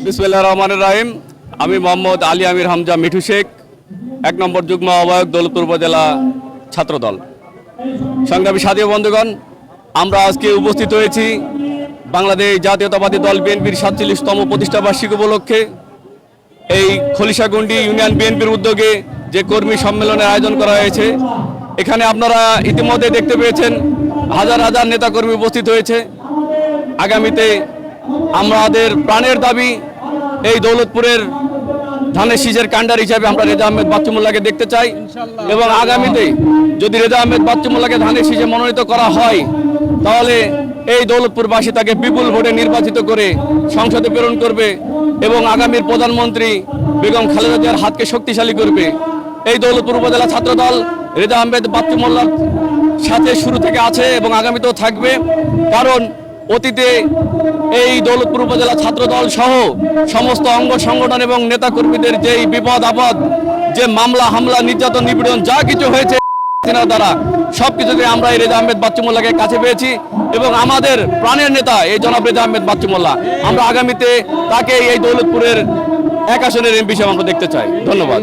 বিসমিল্লাহির রহমানির রহিম। আমি মোহাম্মদ আলী আমির হামজা মিঠু শেখ, 1 নম্বর যুগ্ম আহ্বায়ক, দৌলতপুর উপজেলা ছাত্রদল। সংগ্রামী সাথী ও বন্ধুগণ, আমরা আজকে উপস্থিত হয়েছি বাংলাদেশ জাতীয়তাবাদী দল বিএনপির 47তম প্রতিষ্ঠাবার্ষিকী উপলক্ষে। এই খলিশাগুন্ডি ইউনিয়ন বিএনপির উদ্যোগে যে কর্মী সম্মেলনের আয়োজন করা হয়েছে, এখানে আপনারা ইতিমধ্যে দেখতে পেয়েছেন হাজার হাজার নেতাকর্মী উপস্থিত হয়েছে। আগামীতে আমাদের প্রাণের দাবি এই দৌলতপুরের ধানের শীষের কাণ্ডার হিসাবে আমরা রেজা আহমেদ বাচ্চু মোল্লাকে দেখতে চাই, এবং আগামীতে যদি রেজা আহমেদ বাচ্চু মোল্লাকে ধানের শীষে মনোনীত করা হয়, তাহলে এই দৌলতপুরবাসী তাকে বিপুল ভোটে নির্বাচিত করে সংসদে প্রেরণ করবে এবং আগামীর প্রধানমন্ত্রী বেগম খালেদা জিয়ার হাতকে শক্তিশালী করবে। এই দৌলতপুর উপজেলা ছাত্রদল রেজা আহমেদ বাচ্চু মোল্লার সাথে শুরু থেকে আছে এবং আগামীতেও থাকবে, কারণ অতীতে এই দৌলতপুর উপজেলা ছাত্রদল সহ সমস্ত অঙ্গ সংগঠন এবং নেতাকর্মীদের যেই বিপদ আপদ, যে মামলা হামলা, নির্যাতন, নিপীড়ন যা কিছু হয়েছে দ্বারা সবকিছুতে আমরা এই রেজা আহমেদ বাচ্চু মোল্লাকে কাছে পেয়েছি, এবং আমাদের প্রাণের নেতা এই জনাব রেজা আহমেদ বাচ্চু মোল্লা, আমরা আগামীতে তাকে এই দৌলতপুরের 1 আসনের এমপি হিসেবে আমরা দেখতে চাই। ধন্যবাদ।